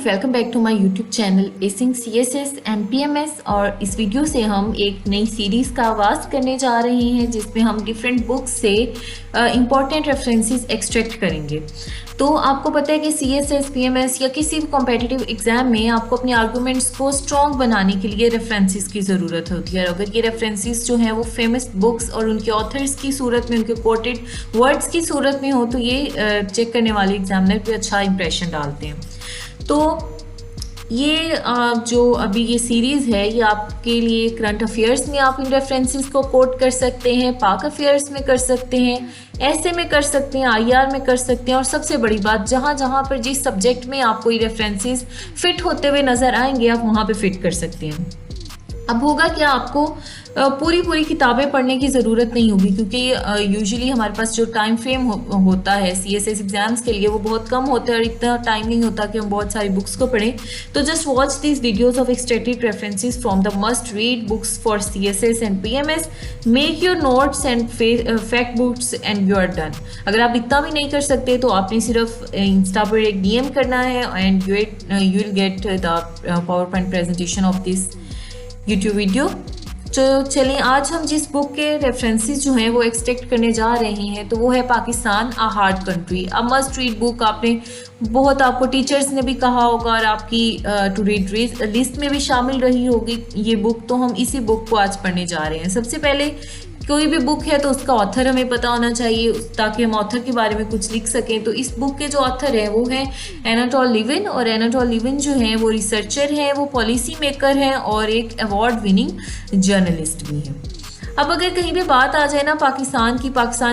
Welcome back to my YouTube channel acing CSS MPMS। और इस video से हम एक नई सीरीज़ का आगाज़ करने जा रहे हैं जिसमें हम डिफरेंट बुक्स से इम्पॉर्टेंट रेफरेंसेस एक्सट्रैक्ट करेंगे। तो आपको पता है कि CSS PMS या किसी भी कॉम्पिटिटिव एग्जाम में आपको अपने आर्गूमेंट्स को स्ट्रॉन्ग बनाने के लिए रेफरेंसेस की ज़रूरत होती है। और अगर ये रेफरेंसेस जो हैं वो फेमस बुक्स और उनके ऑथर्स की सूरत में, उनके कोटेड वर्ड्स की सूरत में हो तो ये चेक करने वाले एग्जामिनर पे अच्छा इंप्रेशन डालते हैं। तो ये जो अभी ये सीरीज़ है ये आपके लिए करंट अफेयर्स में आप इन रेफरेंसेस को कोट कर सकते हैं, पाक अफेयर्स में कर सकते हैं, ऐसे में कर सकते हैं, IR में कर सकते हैं। और सबसे बड़ी बात, जहाँ जहाँ पर जिस सब्जेक्ट में आपको ये रेफरेंसेस फिट होते हुए नज़र आएंगे आप वहाँ पे फिट कर सकते हैं। अब होगा क्या, आपको पूरी किताबें पढ़ने की ज़रूरत नहीं होगी क्योंकि यूजुअली हमारे पास जो टाइम फ्रेम होता है CSS एग्जाम्स के लिए वो बहुत कम होता है और इतना टाइम नहीं होता कि हम बहुत सारी बुक्स को पढ़ें। तो just watch this videos of extracted references from the must read books for CSS and PMS, make your notes and fact books and you are done. अगर आप इतना भी नहीं कर सकते तो आपने सिर्फ इंस्टा पर एक DM करना है and you will get the power point presentation of this YouTube video. तो चलिए, आज हम जिस बुक के रेफरेंसेस जो हैं वो एक्सट्रैक्ट करने जा रहे हैं तो वो है Pakistan a hard country, a must read book. आपको टीचर्स ने भी कहा होगा और आपकी टू रीड लिस्ट में भी शामिल रही होगी ये बुक। तो हम इसी बुक को आज पढ़ने जा रहे हैं। सबसे पहले कोई भी बुक है तो उसका ऑथर हमें पता होना चाहिए ताकि हम ऑथर के बारे में कुछ लिख सकें। तो इस बुक के जो ऑथर हैं वो हैं एनाटोल लिविन। और एनाटोल लिविन जो हैं वो रिसर्चर हैं, वो पॉलिसी मेकर हैं और एक अवार्ड विनिंग जर्नलिस्ट भी हैं। अब अगर कहीं पे बात आ जाए ना पाकिस्तान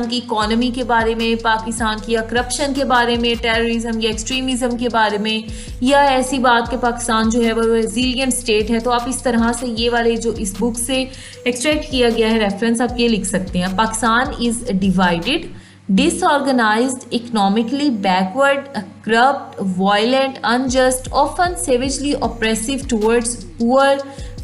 की इकोनॉमी के बारे में, पाकिस्तान की या करप्शन के बारे में, टेररिज्म या एक्सट्रीमिज्म के बारे में, या ऐसी बात कि पाकिस्तान जो है वो रेजिलिएंट स्टेट है, तो आप इस तरह से ये वाले जो इस बुक से एक्सट्रैक्ट किया गया है रेफरेंस आप ये लिख सकते हैं। Pakistan is divided, disorganized, economically backward, corrupt, violent, unjust, often savagely oppressive towards poor,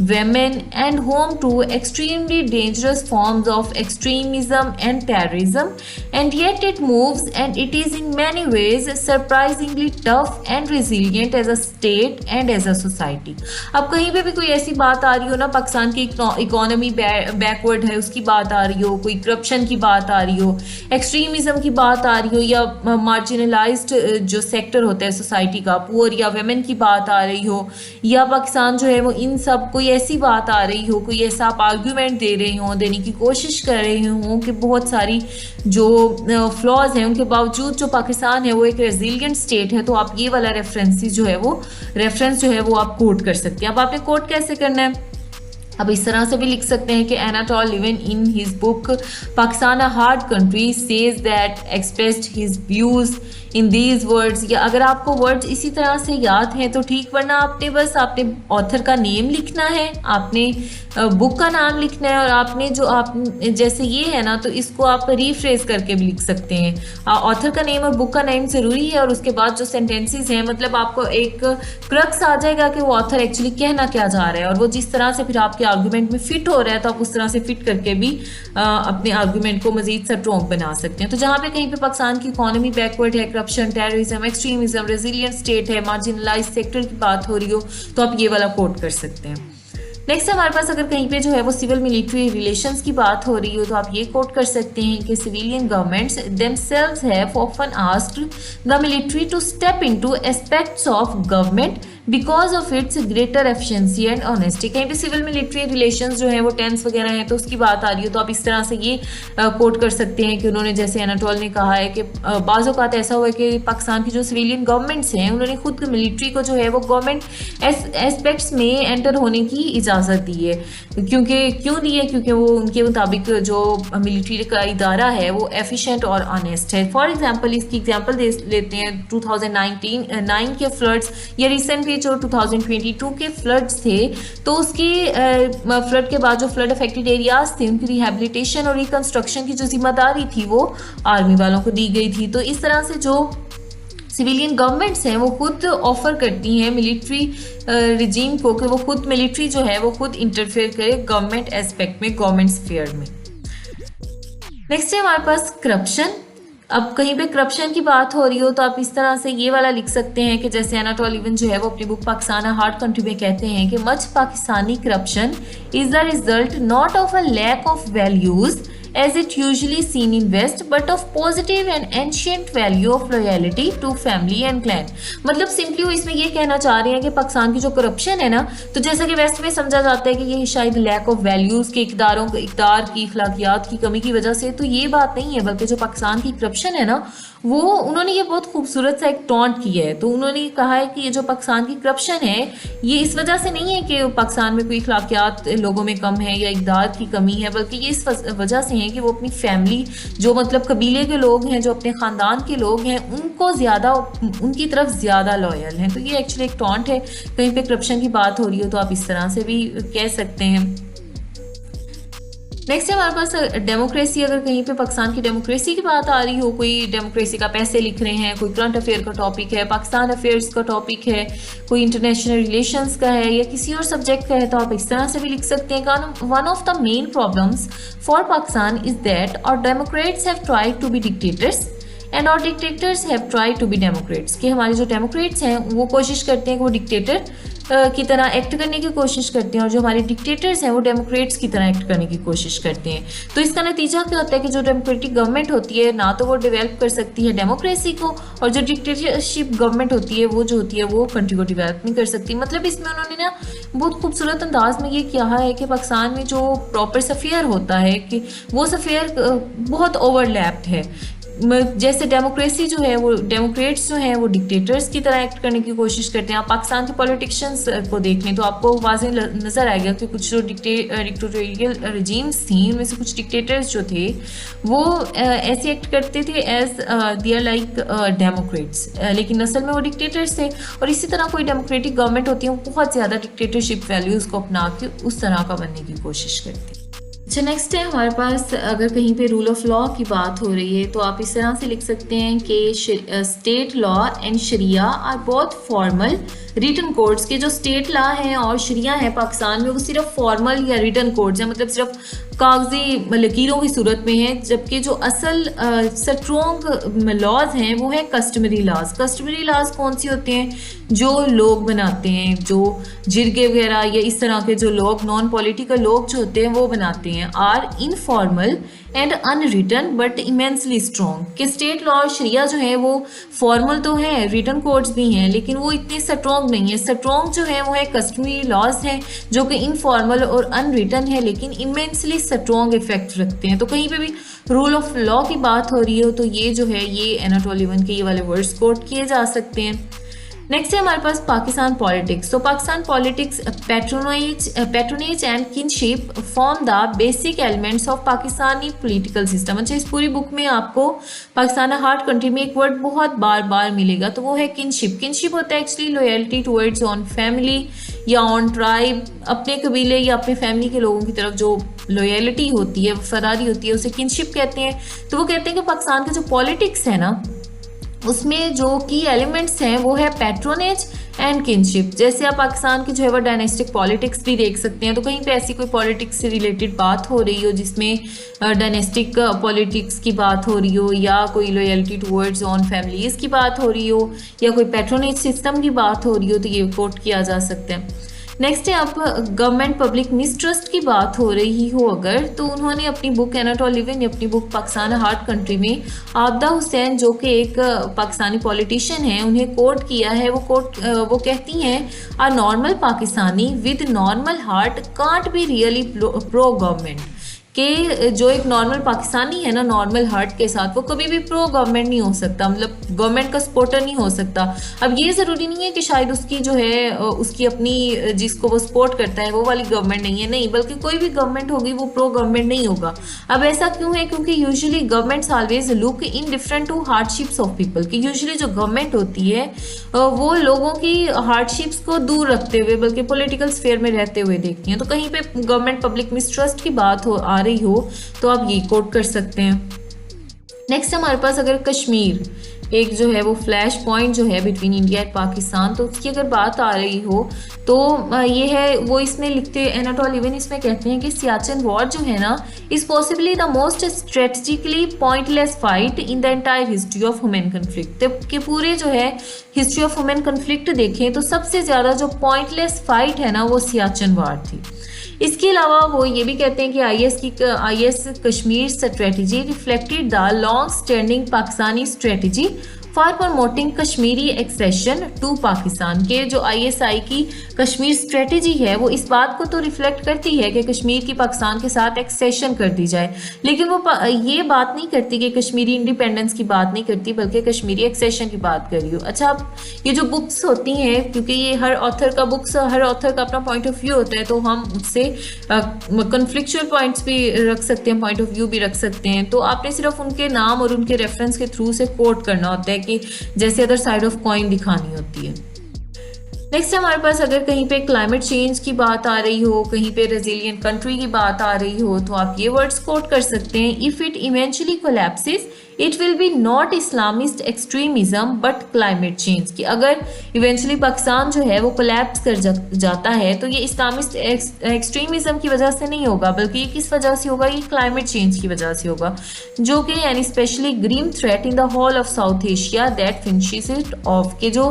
women, and home to extremely dangerous forms of extremism and terrorism. And yet it moves, and it is in many ways surprisingly tough and resilient as a state and as a society. अब कहीं पे भी कोई ऐसी बात आ रही हो ना, पाकिस्तान की इकोनॉमी बैकवर्ड है उसकी बात आ रही हो, कोई करप्शन की बात आ रही हो, एक्सट्रीमिज्म की बात आ रही हो, या मार्जिनलाइज्ड जो सेक्टर होता है सोसाइटी का, पुअर या वेमेन की बात आ रही हो, या पाकिस्तान जो है वो इन सब कोई ऐसी बात आ रही हो, कोई ऐसा आप आर्ग्यूमेंट दे रहे हो, देने की कोशिश कर रहे हो कि बहुत सारी जो फ्लॉज हैं उनके बावजूद जो पाकिस्तान है वो एक रेजिलिएंट स्टेट है, तो आप ये वाला रेफरेंस जो है वो आप कोट कर सकते हैं। अब आपने कोट कैसे करना है, अब इस तरह से भी लिख सकते हैं कि Anatol Lieven in his book Pakistan a hard country says that expressed his views in these words. या अगर आपको वर्ड्स इसी तरह से याद हैं तो ठीक, वरना आपने ऑथर का नेम लिखना है, आपने बुक का नाम लिखना है, और आपने आप जैसे ये है ना तो इसको आप रीफ्रेज करके भी लिख सकते हैं। ऑथर का नेम और बुक का नेम ज़रूरी है और उसके बाद जो सेंटेंसेस हैं, मतलब आपको एक क्रक्स आ जाएगा कि वो ऑथर एक्चुअली कहना क्या चाह रहा है और वो जिस तरह से फिर आपके आर्गूमेंट में फिट हो रहा है तो आप उस तरह से फिट करके भी अपने आर्गूमेंट को मजीद स्ट्रॉन्ग बना सकते हैं। तो जहाँ पे कहीं पे पाकिस्तान की इकोनॉमी बैकवर्ड है, corruption, terrorism, extremism, resilient state है, मार्जिनलाइज्ड सेक्टर की बात हो रही हो, तो आप ये वाला कोट कर सकते हैं। नेक्स्ट हमारे पास अगर कहीं पे जो है वो सिविल मिलिट्री रिलेशंस की बात हो रही हो तो आप ये कोट कर सकते हैं कि civilian governments themselves have often asked the military to step into aspects of government because of its greater efficiency and honesty। कहीं पे सिविल मिलिट्री रिलेशंस जो है वो टेंस वगैरह हैं तो उसकी बात आ रही हो तो आप इस तरह से ये कोट कर सकते हैं कि उन्होंने, जैसे एनाटोल ने कहा है कि बाज़ औक़ात ऐसा हुआ है कि पाकिस्तान की जो सिविलियन गवर्नमेंट्स हैं उन्होंने खुद मिलिट्री को जो है वो गवर्नमेंट एस्पेक्ट्स में एंटर होने की इजाज़त दी है। क्यों दी है? क्योंकि वो उनके मुताबिक जो मिलिट्री का इदारा है वो एफिशिएंट और ऑनेस्ट है। फॉर एग्जांपल इसकी एग्जांपल दे लेते हैं 2019 के फ्लड्स या रिसेंटली जो 2022 के फ्लड्स थे, तो उसकी फ्लड के बाद जो फ्लड अफेक्टेड एरियाज थे उनकी रिहेबिलिटेशन और रिकंस्ट्रक्शन की जो जिम्मेदारी थी वो आर्मी वालों को दी गई थी। तो इस तरह से जो सिविलियन गवर्नमेंट्स हैं वो खुद ऑफर करती हैं मिलिट्री रिजीम को कि वो खुद मिलिट्री जो है वो खुद इंटरफेयर करे गवर्नमेंट एस्पेक्ट में, गवर्नमेंट स्फीयर में। नेक्स्ट है हमारे पास करप्शन। अब कहीं पे करप्शन की बात हो रही हो तो आप इस तरह से ये वाला लिख सकते हैं कि जैसे एनाटोल इवन जो है वो अपनी बुक पाकिस्तान हार्ड कंट्री में कहते हैं कि much Pakistani corruption is the result not of a lack of values as it usually seen in West, but of positive and ancient value of loyalty to family and clan। मतलब simply वो इसमें ये कहना चाह रहे हैं कि पाकिस्तान की जो करप्शन है ना, तो जैसा कि वेस्ट में समझा जाता है कि ये शायद लैक ऑफ वैल्यूज़ के इक़दार की अखलाकियात की कमी की वजह से, तो ये बात नहीं है, बल्कि जो पाकिस्तान की करप्शन है ना, वो उन्होंने ये बहुत खूबसूरत सा एक टॉन्ट किया है। तो उन्होंने कहा है कि ये जो पाकिस्तान की करप्शन है ये इस वजह से नहीं है कि पाकिस्तान में कोई अखलाकियात लोगों में कम है या इक़दार की कमी है, बल्कि ये इस वजह से है कि वो अपनी फैमिली, जो मतलब कबीले के लोग हैं, जो अपने ख़ानदान के लोग हैं, उनको ज़्यादा, उनकी तरफ ज़्यादा लॉयल हैं। तो ये एक्चुअली एक टॉन्ट है। कहीं पे करप्शन की बात हो रही हो तो आप इस तरह से भी कह सकते हैं। नेक्स्ट है हमारे पास डेमोक्रेसी। अगर कहीं पे पाकिस्तान की डेमोक्रेसी की बात आ रही हो, कोई डेमोक्रेसी का पैसे लिख रहे हैं, कोई करंट अफेयर का टॉपिक है, पाकिस्तान अफेयर्स का टॉपिक है, कोई इंटरनेशनल रिलेशंस का है या किसी और सब्जेक्ट का है, तो आप इस तरह से भी लिख सकते हैं। One of the main problems for Pakistan is that uh democrats have tried to be dictators and uh dictators have tried to be democrats. कि हमारे जो डेमोक्रेट्स हैं वो कोशिश करते हैं कि वो डिक्टेटर की तरह एक्ट करने की कोशिश करते हैं, और जो हमारे डिक्टेटर्स हैं वो डेमोक्रेट्स की तरह एक्ट करने की कोशिश करते हैं। तो इसका नतीजा क्या होता है कि जो डेमोक्रेटिक गवर्नमेंट होती है ना तो वो डेवलप कर सकती है डेमोक्रेसी को, और जो डिक्टेटरशिप गवर्नमेंट होती है वो जो होती है वो कंट्री को डेवलप नहीं कर सकती। मतलब इसमें उन्होंने ना बहुत खूबसूरत अंदाज में ये किया है कि पाकिस्तान में जो प्रॉपर सफ़ेयर होता है कि वो सफ़ेयर बहुत ओवरलैप्ड है। जैसे डेमोक्रेसी जो है वो डेमोक्रेट्स जो हैं वो डिक्टेटर्स की तरह एक्ट करने की कोशिश करते हैं। आप पाकिस्तान के पॉलिटिशियंस को देख लें तो आपको वाज़ेह नज़र आएगा कि कुछ जो डिक्टेटोरियल रिजीम्स थी उनमें से कुछ डिक्टेटर्स जो थे वो ऐसे एक्ट करते थे as they are like democrats, लेकिन असल में वो डिक्टेटर्स थे। और इसी तरह कोई डेमोक्रेटिक गवर्नमेंट होती है वो बहुत ज़्यादा डिक्टेटरशिप वैल्यूज़ को अपना के उस तरह का बनने की कोशिश करती है। अच्छा, नेक्स्ट है हमारे पास अगर कहीं पे रूल ऑफ लॉ की बात हो रही है तो आप इस तरह से लिख सकते हैं कि state law and sharia are both formal written codes. के जो स्टेट लॉ हैं और शरिया हैं पाकिस्तान में वो सिर्फ फॉर्मल या रिटन कोड्स हैं, मतलब सिर्फ कागजी लकीरों की सूरत में है, जबकि जो असल स्ट्रॉन्ग लॉज हैं वो है कस्टमरी लॉज। कस्टमरी लॉज कौन सी होते हैं? जो लोग बनाते हैं, जो जिरगे वगैरह या इस तरह के जो लोग नॉन पॉलिटिकल लोग जो होते हैं वो बनाते हैं। Are informal and unwritten but immensely strong. कि स्टेट लॉ और शरिया जो है वो फॉर्मल तो है, रिटन कोड्स भी हैं, लेकिन वो इतने स्ट्रॉन्ग नहीं है। स्ट्रॉन्ग जो है वो है कस्टमरी लॉज हैं जो कि इनफॉर्मल और अनरिटन है लेकिन इमेंसली स्ट्रॉन्ग इफेक्ट रखते हैं। तो कहीं पे भी रूल ऑफ लॉ की बात हो रही हो तो ये जो है ये एनाटोल इवन के ये वाले वर्ड्स कोट किए जा सकते हैं। नेक्स्ट है हमारे पास पाकिस्तान पॉलिटिक्स। तो Pakistan politics patronage and kinship form the basic elements of Pakistani political system. अच्छा, इस पूरी बुक में आपको पाकिस्तान हार्ड कंट्री में एक वर्ड बहुत बार बार मिलेगा, तो वो है किनशिप। किनशिप होता है actually loyalty towards on family या ऑन ट्राइब, अपने कबीले या अपने फैमिली के लोगों की तरफ जो लॉयल्टी होती है, वफादारी होती है, उसे किनशिप कहते हैं। तो वो कहते हैं कि पाकिस्तान का जो पॉलिटिक्स है ना उसमें जो की एलिमेंट्स हैं वो है पैट्रोनेज एंड किनशिप। जैसे आप पाकिस्तान की जो है वो डायनेस्टिक पॉलिटिक्स भी देख सकते हैं, तो कहीं पे ऐसी कोई पॉलिटिक्स से रिलेटेड बात हो रही हो जिसमें डायनेस्टिक पॉलिटिक्स की बात हो रही हो, या कोई लॉयल्टी टुवर्ड्स ऑन फैमिलीज़ की बात हो रही हो, या कोई पैट्रोनेज सिस्टम की बात हो रही हो, तो ये कोट किया जा सकता है। नेक्स्ट है आप गवर्नमेंट पब्लिक मिसट्रस्ट की बात हो रही हो अगर, तो उन्होंने अपनी बुक एनाटोल लिविंग, अपनी बुक पाकिस्तान हार्ड कंट्री में आबदा हुसैन जो कि एक पाकिस्तानी पॉलिटिशियन है उन्हें कोट किया है। वो कहती हैं a normal Pakistani with normal heart can't be really pro government. कि जो एक नॉर्मल पाकिस्तानी है ना नॉर्मल हार्ट के साथ, वो कभी भी प्रो गवर्नमेंट नहीं हो सकता, मतलब गवर्नमेंट का सपोर्टर नहीं हो सकता। अब ये ज़रूरी नहीं है कि शायद उसकी जो है उसकी अपनी जिसको वो सपोर्ट करता है वो वाली गवर्नमेंट नहीं है, नहीं, बल्कि कोई भी गवर्नमेंट होगी वो प्रो गवर्नमेंट नहीं होगा। अब ऐसा क्यों है? क्योंकि usually governments always look indifferent to hardships of people. कि यूजुअली जो गवर्नमेंट होती है वो लोगों की हार्डशिप्स को दूर रखते हुए बल्कि पॉलिटिकल स्फेयर में रहते हुए देखती हैं। तो कहीं पे गवर्नमेंट पब्लिक मिसट्रस्ट की बात आ रही हो तो आप ये कोट कर सकते हैं। नेक्स्ट हमारे पास अगर एक जो है वो फ्लैश पॉइंट जो है बिटवीन इंडिया एंड पाकिस्तान, तो उसकी अगर बात आ रही हो तो ये है वो इसमें लिखते एनाटोल लिविन इसमें कहते हैं कि सियाचिन वॉर जो है ना is possibly the most strategically pointless fight in the entire history of human conflict. के पूरे जो है हिस्ट्री ऑफ ह्यूमन कन्फ्लिक्ट देखें तो सबसे ज़्यादा जो पॉइंटलेस फाइट है ना वो सियाचिन वॉर थी। इसके अलावा वो ये भी कहते हैं कि IS Kashmir strategy reflected the long standing Pakistani strategy for promoting Kashmiri accession to Pakistan. के जो आईएसआई की कश्मीर स्ट्रेटजी है वो इस बात को तो रिफ्लेक्ट करती है कि कश्मीर की पाकिस्तान के साथ एक्सेशन कर दी जाए, लेकिन वो ये बात नहीं करती कि कश्मीरी इंडिपेंडेंस की बात नहीं करती बल्कि कश्मीरी एक्सेशन की बात कर रही हो। अच्छा, अब ये जो बुक्स होती हैं, क्योंकि ये हर ऑथर का अपना पॉइंट ऑफ व्यू होता है, तो हम उससे कन्फ्लिक्चुअल पॉइंट्स भी रख सकते हैं, पॉइंट ऑफ व्यू भी रख सकते हैं। तो आपने सिर्फ उनके नाम और उनके रेफरेंस के थ्रू से कोट करना होता है कि जैसे अदर साइड ऑफ कॉइन दिखानी होती है। नेक्स्ट हमारे पास अगर कहीं पे क्लाइमेट चेंज की बात आ रही हो, कहीं पे रेजिलियंट कंट्री की बात आ रही हो, तो आप ये वर्ड्स कोट कर सकते हैं, if it eventually collapses it will be not Islamist extremism but climate change. कि अगर इवेंचुअली पाकिस्तान जो है वो कोलैप्स कर जाता है तो ये इस्लामिस्ट एक्सट्रीमिज्म की वजह से नहीं होगा, बल्कि ये किस वजह से होगा, ये क्लाइमेट चेंज की वजह से होगा, जो कि यानी specially green threat in the whole of South Asia that finishes it off. के जो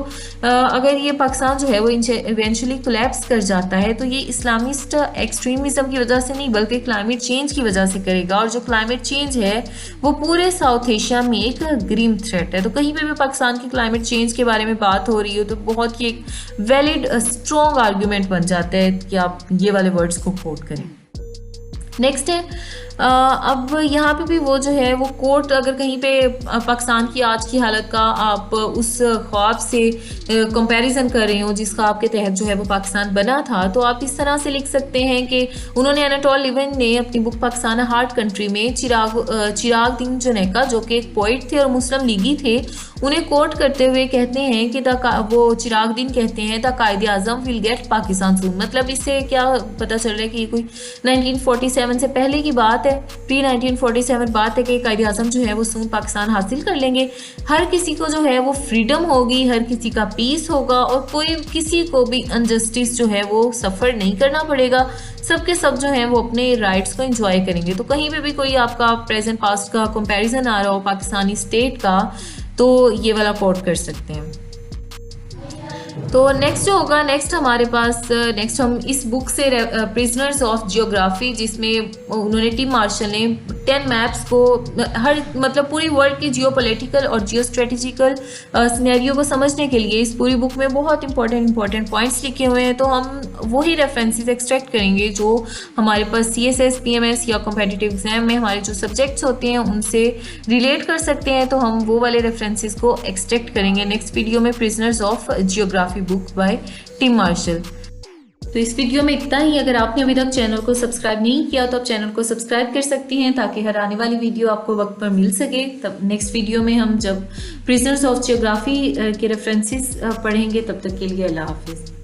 अगर ये पाकिस्तान जो है वो इवेंचुअली कोलैप्स कर जाता है तो ये इस्लामिस्ट एक्सट्रीमिज्म की वजह से नहीं बल्कि क्लाइमेट चेंज की वजह से करेगा, और जो क्लाइमेट चेंज है वो पूरे साउथ एशिया में एक ग्रीन थ्रेट है। तो कहीं पे भी पाकिस्तान की क्लाइमेट चेंज के बारे में बात हो रही हो तो बहुत ही एक वैलिड स्ट्रॉन्ग आर्ग्यूमेंट बन जाता है कि आप ये वाले वर्ड्स को कोट करें। नेक्स्ट है अब यहाँ पे भी वो जो है वो कोर्ट, अगर कहीं पे पाकिस्तान की आज की हालत का आप उस ख्वाब से कंपैरिजन कर रहे हो जिसका आपके तहत जो है वो पाकिस्तान बना था, तो आप इस तरह से लिख सकते हैं कि उन्होंने एनाटोल लिविन ने अपनी बुक पाकिस्तान हार्ड कंट्री में चिराग दिन जुनैका जो कि एक पोइट थे और मुस्लिम लीगी थे, उन्हें कोट करते हुए कहते हैं कि वो चिराग दिन कहते हैं द कायदे आजम विल गेट पाकिस्तान सून। मतलब इससे क्या पता चल रहा है कि ये कोई 1947 से पहले की बात है, प्री 1947 बात है कि कायदे आजम जो है वो सून पाकिस्तान हासिल कर लेंगे, हर किसी को जो है वो फ्रीडम होगी, हर किसी का पीस होगा और कोई किसी को भी अनजस्टिस जो है वो सफ़र नहीं करना पड़ेगा, सबके सब जो हैं वो अपने राइट्स को एंजॉय करेंगे। तो कहीं पे भी कोई आपका प्रेजेंट पास्ट का कंपैरिजन आ रहा हो पाकिस्तानी स्टेट का तो ये वाला कोट कर सकते हैं। तो नेक्स्ट जो होगा, नेक्स्ट हमारे पास नेक्स्ट हम इस बुक से प्रिजनर्स ऑफ जियोग्राफी, जिसमें उन्होंने टिम मार्शल ने 10 मैप्स को हर मतलब पूरी वर्ल्ड की जियोपॉलिटिकल और जियो स्ट्रेटेजिकल सिनेरियो को समझने के लिए इस पूरी बुक में बहुत इंपॉर्टेंट पॉइंट्स लिखे हुए हैं। तो हम वही रेफरेंसेस एक्सट्रैक्ट करेंगे जो हमारे पास CSS PMS या कॉम्पिटिटिव एग्जाम में हमारे जो सब्जेक्ट्स होते हैं उनसे रिलेट कर सकते हैं, तो हम वो वाले रेफरेंसेस को एक्सट्रैक्ट करेंगे नेक्स्ट वीडियो में, prisoners of geography book by Tim Marshall. तो इस वीडियो में इतना ही। अगर आपने अभी तक चैनल को सब्सक्राइब नहीं किया तो आप चैनल को सब्सक्राइब कर सकती हैं ताकि हर आने वाली वीडियो आपको वक्त पर मिल सके। तब नेक्स्ट वीडियो में हम जब प्रिजनर्स ऑफ जियोग्राफी के रेफरेंसेस पढ़ेंगे, तब तक के लिए अल्लाह हाफिज़।